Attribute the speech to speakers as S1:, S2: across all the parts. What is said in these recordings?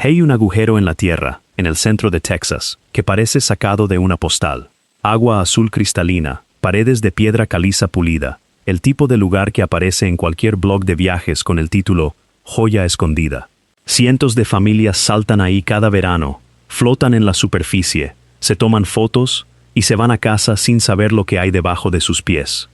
S1: Hay un agujero en la tierra, en el centro de Texas, que parece sacado de una postal. Agua azul cristalina, paredes de piedra caliza pulida, el tipo de lugar que aparece en cualquier blog de viajes con el título Joya escondida. Cientos de familias saltan ahí cada verano, flotan en la superficie, se toman fotos y se van a casa sin saber lo que hay debajo de sus pies.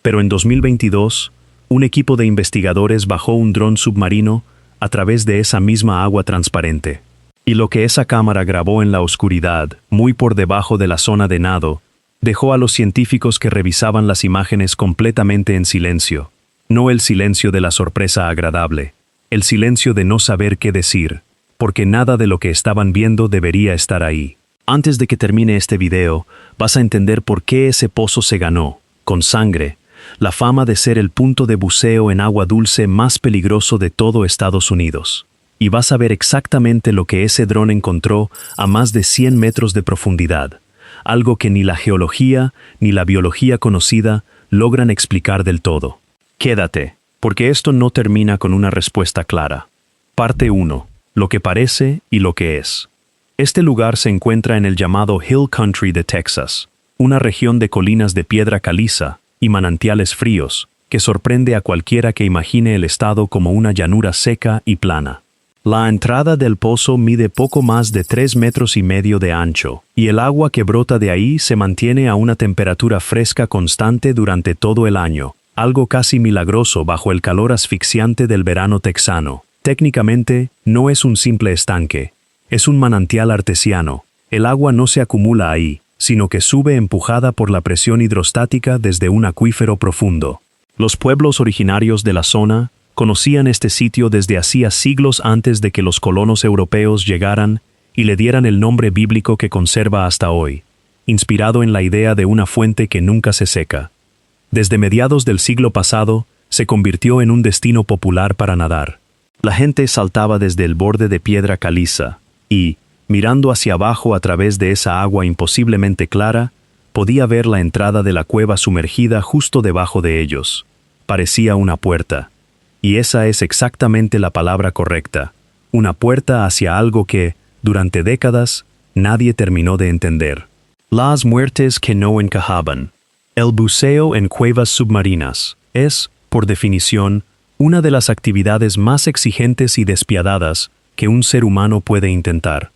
S1: Pero en 2022, un equipo de investigadores bajó un dron submarino a través de esa misma agua transparente. Y lo que esa cámara grabó en la oscuridad, muy por debajo de la zona de nado, dejó a los científicos que revisaban las imágenes completamente en silencio. No el silencio de la sorpresa agradable, el silencio de no saber qué decir, porque nada de lo que estaban viendo debería estar ahí. Antes de que termine este video, vas a entender por qué ese pozo se ganó, con sangre, la fama de ser el punto de buceo en agua dulce más peligroso de todo Estados Unidos. Y vas a ver exactamente lo que ese dron encontró a más de 100 metros de profundidad, algo que ni la geología ni la biología conocida logran explicar del todo. Quédate, porque esto no termina con una respuesta clara. Parte 1. Lo que parece y lo que es. Este lugar se encuentra en el llamado Hill Country de Texas, una región de colinas de piedra caliza y manantiales fríos, que sorprende a cualquiera que imagine el estado como una llanura seca y plana. La entrada del pozo mide poco más de 3,5 metros de ancho, y el agua que brota de ahí se mantiene a una temperatura fresca constante durante todo el año, algo casi milagroso bajo el calor asfixiante del verano texano. Técnicamente, no es un simple estanque, es un manantial artesiano. El agua no se acumula ahí, sino que sube empujada por la presión hidrostática desde un acuífero profundo. Los pueblos originarios de la zona conocían este sitio desde hacía siglos antes de que los colonos europeos llegaran y le dieran el nombre bíblico que conserva hasta hoy, inspirado en la idea de una fuente que nunca se seca. Desde mediados del siglo pasado, se convirtió en un destino popular para nadar. La gente saltaba desde el borde de piedra caliza y, mirando hacia abajo a través de esa agua imposiblemente clara, podía ver la entrada de la cueva sumergida justo debajo de ellos. Parecía una puerta. Y esa es exactamente la palabra correcta, una puerta hacia algo que, durante décadas, nadie terminó de entender. Las muertes que no encajaban. El buceo en cuevas submarinas es, por definición, una de las actividades más exigentes y despiadadas que un ser humano puede intentar.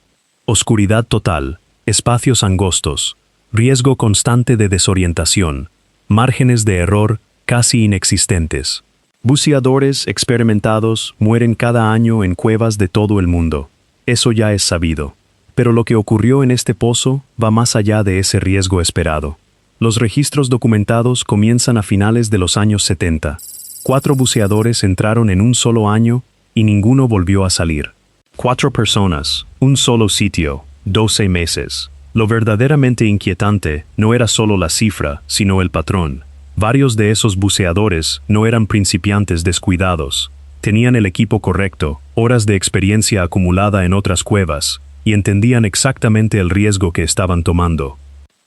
S1: Oscuridad total, espacios angostos, riesgo constante de desorientación, márgenes de error casi inexistentes. Buceadores experimentados mueren cada año en cuevas de todo el mundo. Eso ya es sabido. Pero lo que ocurrió en este pozo va más allá de ese riesgo esperado. Los registros documentados comienzan a finales de los años 70. 4 buceadores entraron en un solo año y ninguno volvió a salir. 4 personas, un solo sitio, 12 meses. Lo verdaderamente inquietante no era solo la cifra, sino el patrón. Varios de esos buceadores no eran principiantes descuidados. Tenían el equipo correcto, horas de experiencia acumulada en otras cuevas, y entendían exactamente el riesgo que estaban tomando.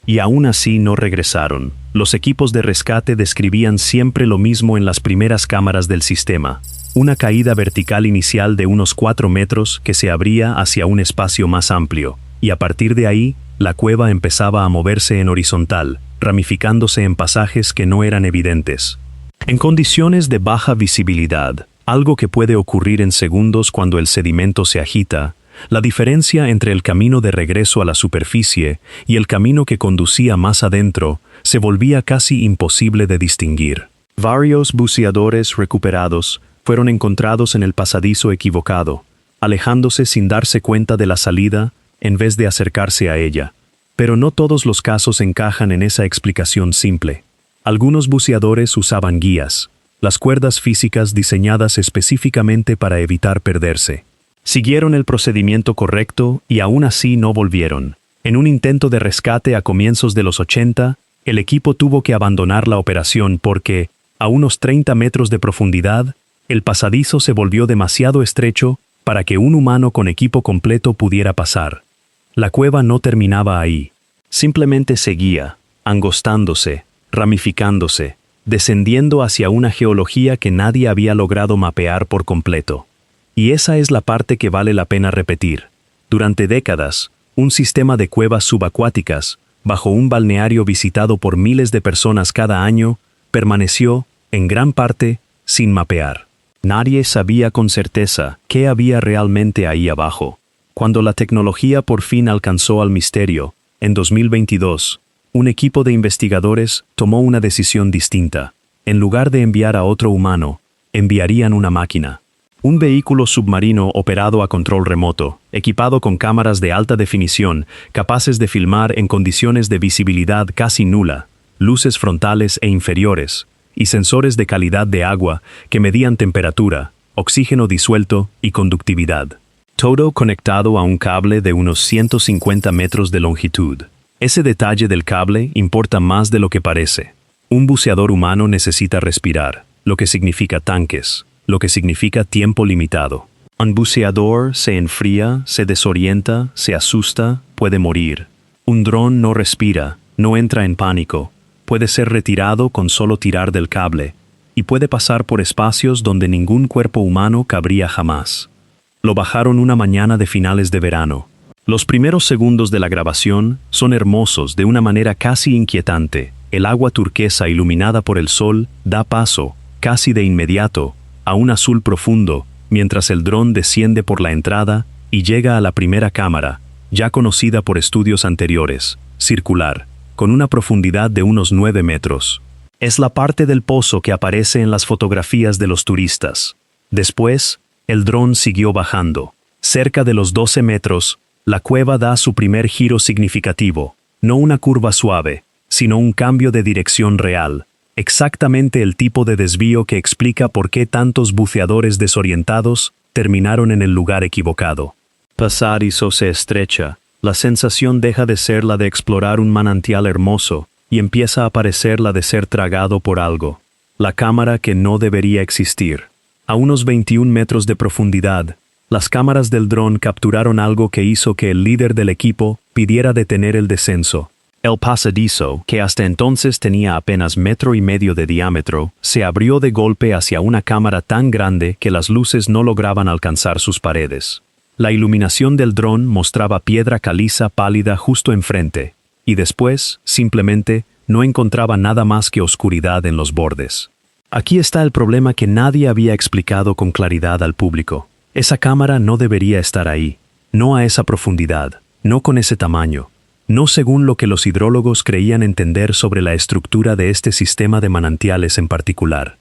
S1: Y aún así no regresaron. Los equipos de rescate describían siempre lo mismo en las primeras cámaras del sistema. Una caída vertical inicial de unos 4 metros que se abría hacia un espacio más amplio, y a partir de ahí, la cueva empezaba a moverse en horizontal, ramificándose en pasajes que no eran evidentes. En condiciones de baja visibilidad, algo que puede ocurrir en segundos cuando el sedimento se agita, la diferencia entre el camino de regreso a la superficie y el camino que conducía más adentro se volvía casi imposible de distinguir. Varios buceadores recuperados fueron encontrados en el pasadizo equivocado, alejándose sin darse cuenta de la salida en vez de acercarse a ella. Pero no todos los casos encajan en esa explicación simple. Algunos buceadores usaban guías, las cuerdas físicas diseñadas específicamente para evitar perderse. Siguieron el procedimiento correcto y aún así no volvieron. En un intento de rescate a comienzos de los 80, el equipo tuvo que abandonar la operación porque, a unos 30 metros de profundidad, el pasadizo se volvió demasiado estrecho para que un humano con equipo completo pudiera pasar. La cueva no terminaba ahí. Simplemente seguía, angostándose, ramificándose, descendiendo hacia una geología que nadie había logrado mapear por completo. Y esa es la parte que vale la pena repetir. Durante décadas, un sistema de cuevas subacuáticas, bajo un balneario visitado por miles de personas cada año, permaneció, en gran parte, sin mapear. Nadie sabía con certeza qué había realmente ahí abajo. Cuando la tecnología por fin alcanzó al misterio, en 2022, un equipo de investigadores tomó una decisión distinta. En lugar de enviar a otro humano, enviarían una máquina. Un vehículo submarino operado a control remoto, equipado con cámaras de alta definición, capaces de filmar en condiciones de visibilidad casi nula, luces frontales e inferiores, y sensores de calidad de agua que medían temperatura, oxígeno disuelto y conductividad. Todo conectado a un cable de unos 150 metros de longitud. Ese detalle del cable importa más de lo que parece. Un buceador humano necesita respirar, lo que significa tanques, lo que significa tiempo limitado. Un buceador se enfría, se desorienta, se asusta, puede morir. Un dron no respira, no entra en pánico, puede ser retirado con solo tirar del cable, y puede pasar por espacios donde ningún cuerpo humano cabría jamás. Lo bajaron una mañana de finales de verano. Los primeros segundos de la grabación son hermosos de una manera casi inquietante. El agua turquesa iluminada por el sol da paso, casi de inmediato, a un azul profundo, mientras el dron desciende por la entrada y llega a la primera cámara, ya conocida por estudios anteriores, circular, con una profundidad de unos 9 metros. Es la parte del pozo que aparece en las fotografías de los turistas. Después, el dron siguió bajando. Cerca de los 12 metros, la cueva da su primer giro significativo, no una curva suave, sino un cambio de dirección real, exactamente el tipo de desvío que explica por qué tantos buceadores desorientados terminaron en el lugar equivocado. Pasadizo se estrecha, la sensación deja de ser la de explorar un manantial hermoso y empieza a parecer la de ser tragado por algo. La cámara que no debería existir. A unos 21 metros de profundidad, las cámaras del dron capturaron algo que hizo que el líder del equipo pidiera detener el descenso. El pasadizo, que hasta entonces tenía apenas 1,5 metros de diámetro, se abrió de golpe hacia una cámara tan grande que las luces no lograban alcanzar sus paredes. La iluminación del dron mostraba piedra caliza pálida justo enfrente, y después, simplemente, no encontraba nada más que oscuridad en los bordes. Aquí está el problema que nadie había explicado con claridad al público. Esa cámara no debería estar ahí, no a esa profundidad, no con ese tamaño, no según lo que los hidrólogos creían entender sobre la estructura de este sistema de manantiales en particular.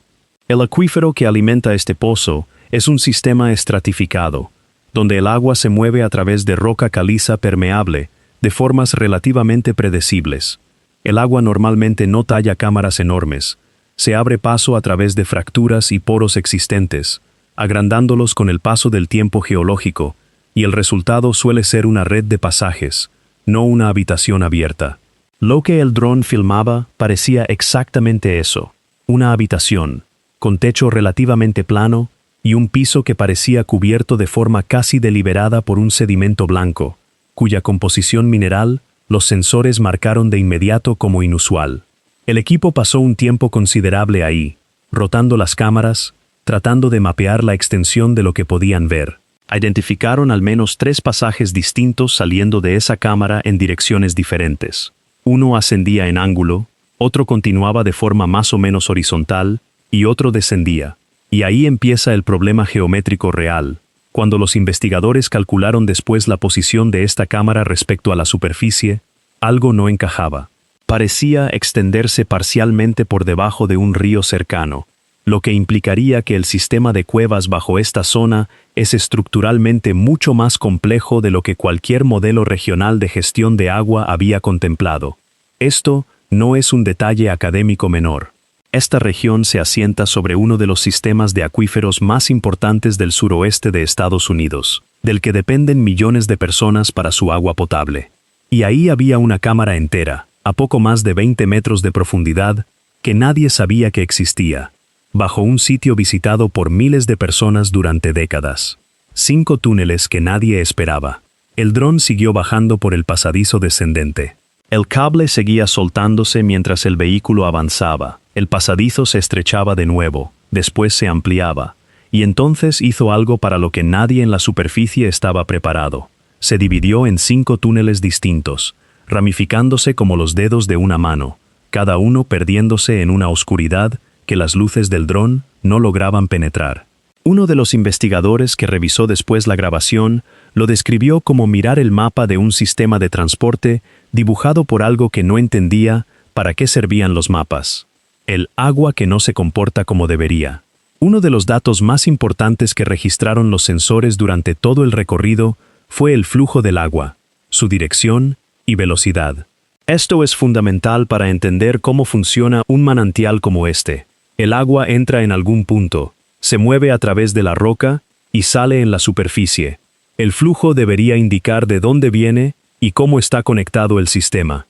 S1: El acuífero que alimenta este pozo es un sistema estratificado, donde el agua se mueve a través de roca caliza permeable, de formas relativamente predecibles. El agua normalmente no talla cámaras enormes, se abre paso a través de fracturas y poros existentes, agrandándolos con el paso del tiempo geológico, y el resultado suele ser una red de pasajes, no una habitación abierta. Lo que el dron filmaba parecía exactamente eso, una habitación, con techo relativamente plano, y un piso que parecía cubierto de forma casi deliberada por un sedimento blanco, cuya composición mineral los sensores marcaron de inmediato como inusual. El equipo pasó un tiempo considerable ahí, rotando las cámaras, tratando de mapear la extensión de lo que podían ver. Identificaron al menos 3 pasajes distintos saliendo de esa cámara en direcciones diferentes. Uno ascendía en ángulo, otro continuaba de forma más o menos horizontal, y otro descendía. Y ahí empieza el problema geométrico real. Cuando los investigadores calcularon después la posición de esta cámara respecto a la superficie, algo no encajaba. Parecía extenderse parcialmente por debajo de un río cercano, lo que implicaría que el sistema de cuevas bajo esta zona es estructuralmente mucho más complejo de lo que cualquier modelo regional de gestión de agua había contemplado. Esto no es un detalle académico menor. Esta región se asienta sobre uno de los sistemas de acuíferos más importantes del suroeste de Estados Unidos, del que dependen millones de personas para su agua potable. Y ahí había una cámara entera, a poco más de 20 metros de profundidad, que nadie sabía que existía, bajo un sitio visitado por miles de personas durante décadas. 5 túneles que nadie esperaba. El dron siguió bajando por el pasadizo descendente. El cable seguía soltándose mientras el vehículo avanzaba. El pasadizo se estrechaba de nuevo, después se ampliaba, y entonces hizo algo para lo que nadie en la superficie estaba preparado. Se dividió en 5 túneles distintos, ramificándose como los dedos de una mano, cada uno perdiéndose en una oscuridad que las luces del dron no lograban penetrar. Uno de los investigadores que revisó después la grabación lo describió como mirar el mapa de un sistema de transporte dibujado por algo que no entendía para qué servían los mapas. El agua que no se comporta como debería. Uno de los datos más importantes que registraron los sensores durante todo el recorrido fue el flujo del agua, su dirección y velocidad. Esto es fundamental para entender cómo funciona un manantial como este. El agua entra en algún punto, se mueve a través de la roca y sale en la superficie. El flujo debería indicar de dónde viene y cómo está conectado el sistema.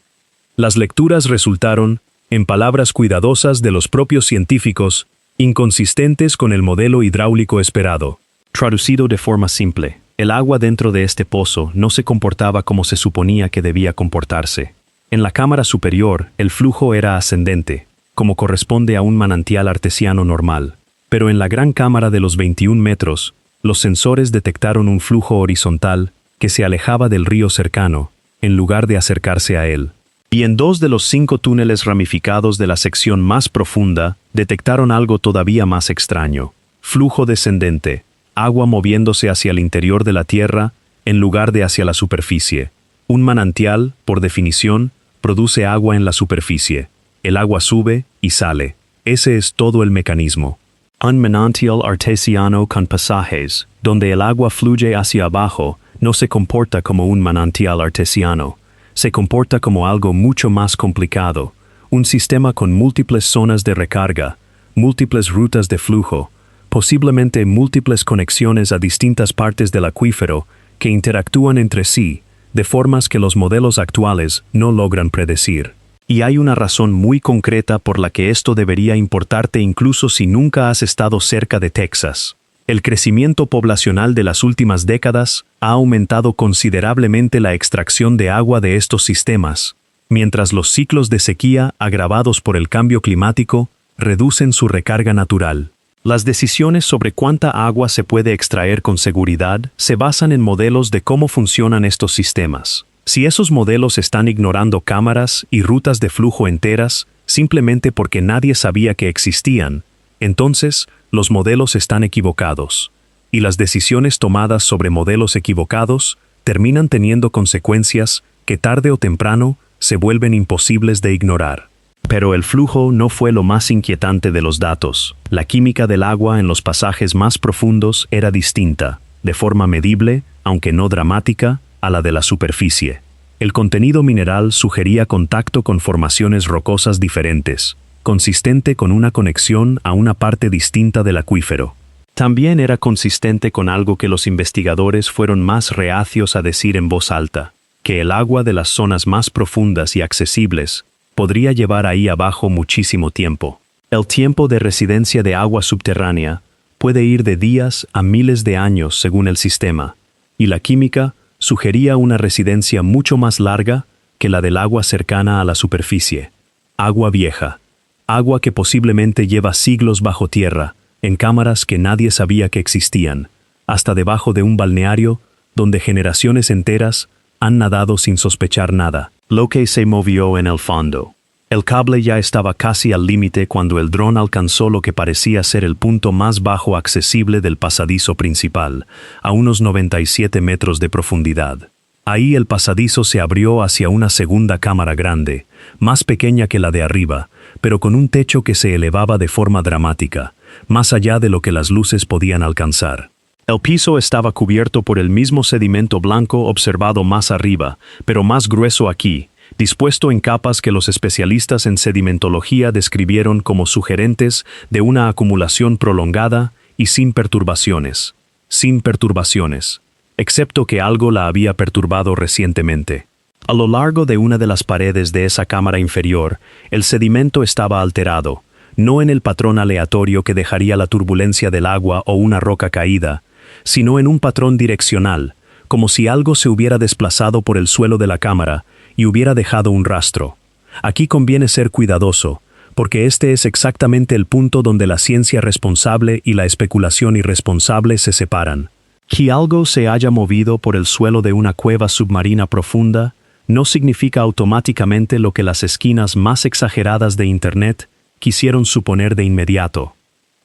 S1: Las lecturas resultaron, en palabras cuidadosas de los propios científicos, inconsistentes con el modelo hidráulico esperado. Traducido de forma simple, el agua dentro de este pozo no se comportaba como se suponía que debía comportarse. En la cámara superior, el flujo era ascendente, como corresponde a un manantial artesiano normal. Pero en la gran cámara de los 21 metros, los sensores detectaron un flujo horizontal que se alejaba del río cercano, en lugar de acercarse a él. Y en 2 de los 5 túneles ramificados de la sección más profunda, detectaron algo todavía más extraño. Flujo descendente, agua moviéndose hacia el interior de la tierra, en lugar de hacia la superficie. Un manantial, por definición, produce agua en la superficie. El agua sube y sale. Ese es todo el mecanismo. Un manantial artesiano con pasajes, donde el agua fluye hacia abajo, no se comporta como un manantial artesiano. Se comporta como algo mucho más complicado. Un sistema con múltiples zonas de recarga, múltiples rutas de flujo, posiblemente múltiples conexiones a distintas partes del acuífero que interactúan entre sí, de formas que los modelos actuales no logran predecir. Y hay una razón muy concreta por la que esto debería importarte incluso si nunca has estado cerca de Texas. El crecimiento poblacional de las últimas décadas ha aumentado considerablemente la extracción de agua de estos sistemas, mientras los ciclos de sequía agravados por el cambio climático reducen su recarga natural. Las decisiones sobre cuánta agua se puede extraer con seguridad se basan en modelos de cómo funcionan estos sistemas. Si esos modelos están ignorando cámaras y rutas de flujo enteras simplemente porque nadie sabía que existían, entonces los modelos están equivocados. Y las decisiones tomadas sobre modelos equivocados terminan teniendo consecuencias que tarde o temprano se vuelven imposibles de ignorar. Pero el flujo no fue lo más inquietante de los datos. La química del agua en los pasajes más profundos era distinta, de forma medible, aunque no dramática, a la de la superficie. El contenido mineral sugería contacto con formaciones rocosas diferentes, consistente con una conexión a una parte distinta del acuífero. También era consistente con algo que los investigadores fueron más reacios a decir en voz alta, que el agua de las zonas más profundas y accesibles podría llevar ahí abajo muchísimo tiempo. El tiempo de residencia de agua subterránea puede ir de días a miles de años según el sistema, y la química sugería una residencia mucho más larga que la del agua cercana a la superficie. Agua vieja. Agua que posiblemente lleva siglos bajo tierra, en cámaras que nadie sabía que existían, hasta debajo de un balneario donde generaciones enteras han nadado sin sospechar nada. Lo que se movió en el fondo. El cable ya estaba casi al límite cuando el dron alcanzó lo que parecía ser el punto más bajo accesible del pasadizo principal, a unos 97 metros de profundidad. Ahí el pasadizo se abrió hacia una segunda cámara grande, más pequeña que la de arriba, pero con un techo que se elevaba de forma dramática, más allá de lo que las luces podían alcanzar. El piso estaba cubierto por el mismo sedimento blanco observado más arriba, pero más grueso aquí, dispuesto en capas que los especialistas en sedimentología describieron como sugerentes de una acumulación prolongada y sin perturbaciones. Sin perturbaciones, excepto que algo la había perturbado recientemente. A lo largo de una de las paredes de esa cámara inferior, el sedimento estaba alterado, no en el patrón aleatorio que dejaría la turbulencia del agua o una roca caída, sino en un patrón direccional, como si algo se hubiera desplazado por el suelo de la cámara y hubiera dejado un rastro. Aquí conviene ser cuidadoso, porque este es exactamente el punto donde la ciencia responsable y la especulación irresponsable se separan. Que algo se haya movido por el suelo de una cueva submarina profunda no significa automáticamente lo que las esquinas más exageradas de Internet quisieron suponer de inmediato.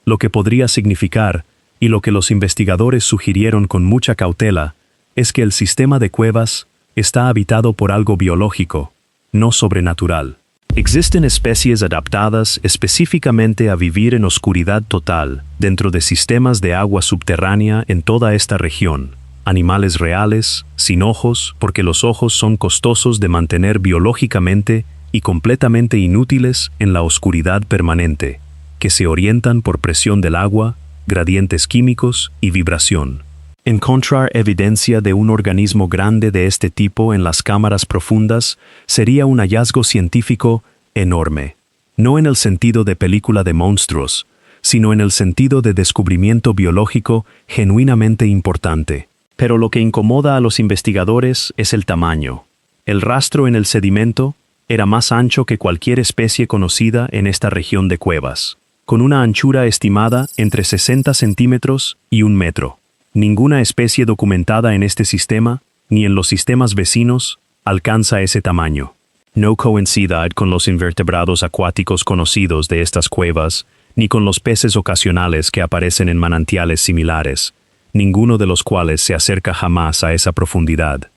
S1: Lo que podría significar, y lo que los investigadores sugirieron con mucha cautela, es que el sistema de cuevas está habitado por algo biológico, no sobrenatural. Existen especies adaptadas específicamente a vivir en oscuridad total dentro de sistemas de agua subterránea en toda esta región. Animales reales, sin ojos, porque los ojos son costosos de mantener biológicamente y completamente inútiles en la oscuridad permanente, que se orientan por presión del agua, gradientes químicos y vibración. Encontrar evidencia de un organismo grande de este tipo en las cámaras profundas sería un hallazgo científico enorme. No en el sentido de película de monstruos, sino en el sentido de descubrimiento biológico genuinamente importante. Pero lo que incomoda a los investigadores es el tamaño. El rastro en el sedimento era más ancho que cualquier especie conocida en esta región de cuevas, con una anchura estimada entre 60 centímetros y 1 metro. Ninguna especie documentada en este sistema, ni en los sistemas vecinos, alcanza ese tamaño. No coincide con los invertebrados acuáticos conocidos de estas cuevas, ni con los peces ocasionales que aparecen en manantiales similares, ninguno de los cuales se acerca jamás a esa profundidad.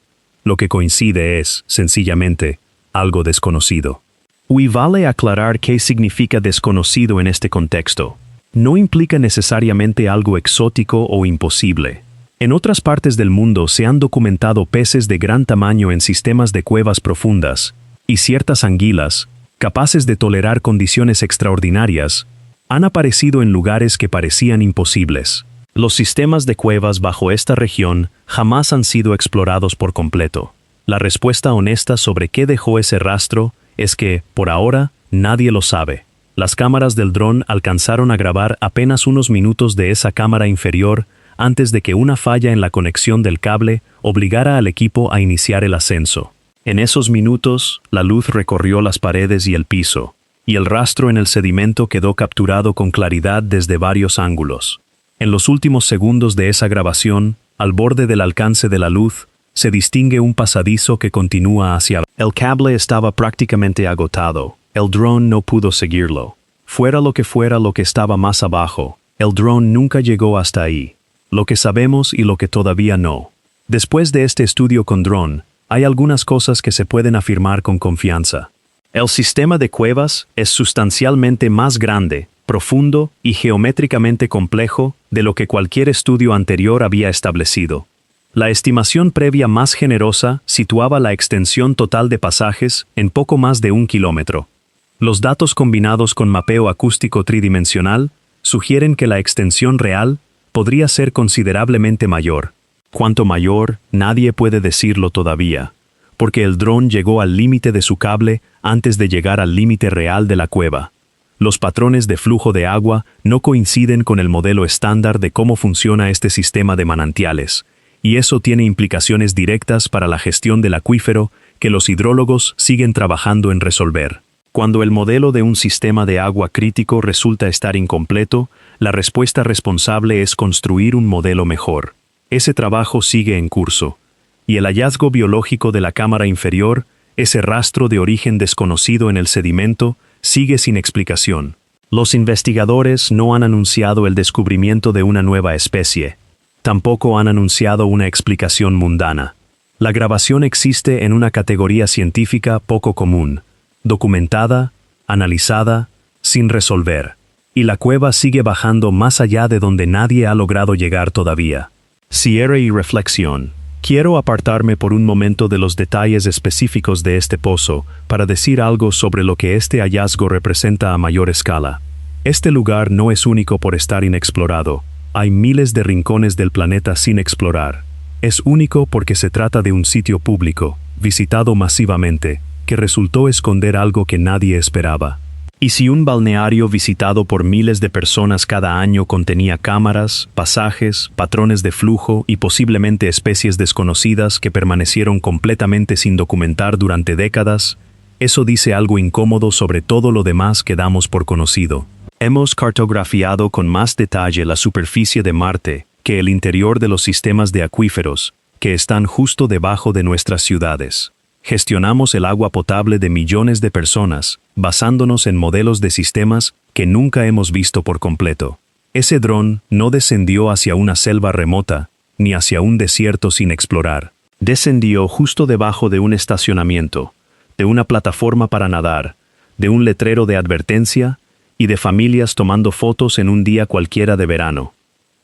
S1: Lo que coincide es, sencillamente, algo desconocido. Y vale aclarar qué significa desconocido en este contexto. No implica necesariamente algo exótico o imposible. En otras partes del mundo se han documentado peces de gran tamaño en sistemas de cuevas profundas, y ciertas anguilas, capaces de tolerar condiciones extraordinarias, han aparecido en lugares que parecían imposibles. Los sistemas de cuevas bajo esta región jamás han sido explorados por completo. La respuesta honesta sobre qué dejó ese rastro es que, por ahora, nadie lo sabe. Las cámaras del dron alcanzaron a grabar apenas unos minutos de esa cámara inferior antes de que una falla en la conexión del cable obligara al equipo a iniciar el ascenso. En esos minutos, la luz recorrió las paredes y el piso, y el rastro en el sedimento quedó capturado con claridad desde varios ángulos. En los últimos segundos de esa grabación, al borde del alcance de la luz, se distingue un pasadizo que continúa hacia abajo. El cable estaba prácticamente agotado. El dron no pudo seguirlo. Fuera lo que estaba más abajo, el dron nunca llegó hasta ahí. Lo que sabemos y lo que todavía no. Después de este estudio con dron, hay algunas cosas que se pueden afirmar con confianza. El sistema de cuevas es sustancialmente más grande, profundo y geométricamente complejo de lo que cualquier estudio anterior había establecido. La estimación previa más generosa situaba la extensión total de pasajes en poco más de 1 kilómetro. Los datos combinados con mapeo acústico tridimensional sugieren que la extensión real podría ser considerablemente mayor. Cuánto mayor, nadie puede decirlo todavía, porque el dron llegó al límite de su cable antes de llegar al límite real de la cueva. Los patrones de flujo de agua no coinciden con el modelo estándar de cómo funciona este sistema de manantiales, y eso tiene implicaciones directas para la gestión del acuífero que los hidrólogos siguen trabajando en resolver. Cuando el modelo de un sistema de agua crítico resulta estar incompleto, la respuesta responsable es construir un modelo mejor. Ese trabajo sigue en curso, y el hallazgo biológico de la cámara inferior, ese rastro de origen desconocido en el sedimento, sigue sin explicación. Los investigadores no han anunciado el descubrimiento de una nueva especie. Tampoco han anunciado una explicación mundana. La grabación existe en una categoría científica poco común, documentada, analizada, sin resolver. Y la cueva sigue bajando más allá de donde nadie ha logrado llegar todavía. Cierre y reflexión. Quiero apartarme por un momento de los detalles específicos de este pozo para decir algo sobre lo que este hallazgo representa a mayor escala. Este lugar no es único por estar inexplorado. Hay miles de rincones del planeta sin explorar. Es único porque se trata de un sitio público, visitado masivamente, que resultó esconder algo que nadie esperaba. Y si un balneario visitado por miles de personas cada año contenía cámaras, pasajes, patrones de flujo y posiblemente especies desconocidas que permanecieron completamente sin documentar durante décadas, Eso dice algo incómodo sobre todo lo demás que damos por conocido. Hemos cartografiado con más detalle la superficie de Marte que el interior de los sistemas de acuíferos, que están justo debajo de nuestras ciudades. Gestionamos el agua potable de millones de personas, basándonos en modelos de sistemas que nunca hemos visto por completo. Ese dron no descendió hacia una selva remota, ni hacia un desierto sin explorar. Descendió justo debajo de un estacionamiento, de una plataforma para nadar, de un letrero de advertencia y de familias tomando fotos en un día cualquiera de verano.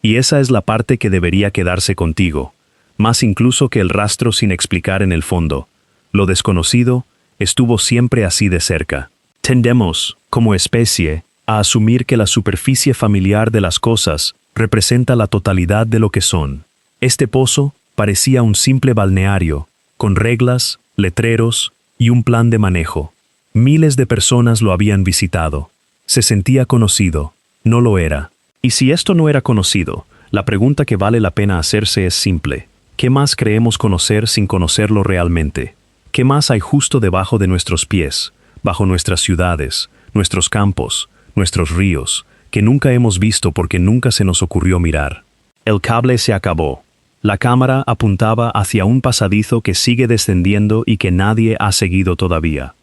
S1: Y esa es la parte que debería quedarse contigo, más incluso que el rastro sin explicar en el fondo. Lo desconocido estuvo siempre así de cerca. Tendemos, como especie, a asumir que la superficie familiar de las cosas representa la totalidad de lo que son. Este pozo parecía un simple balneario, con reglas, letreros y un plan de manejo. Miles de personas lo habían visitado. Se sentía conocido. No lo era. Y si esto no era conocido, la pregunta que vale la pena hacerse es simple. ¿Qué más creemos conocer sin conocerlo realmente? ¿Qué más hay justo debajo de nuestros pies, bajo nuestras ciudades, nuestros campos, nuestros ríos, que nunca hemos visto porque nunca se nos ocurrió mirar? El cable se acabó. La cámara apuntaba hacia un pasadizo que sigue descendiendo y que nadie ha seguido todavía.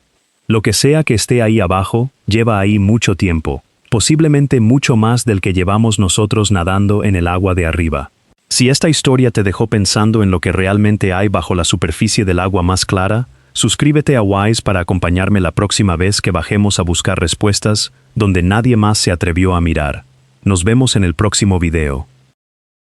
S1: Lo que sea que esté ahí abajo, lleva ahí mucho tiempo, posiblemente mucho más del que llevamos nosotros nadando en el agua de arriba. Si esta historia te dejó pensando en lo que realmente hay bajo la superficie del agua más clara, suscríbete a Wise para acompañarme la próxima vez que bajemos a buscar respuestas donde nadie más se atrevió a mirar. Nos vemos en el próximo video.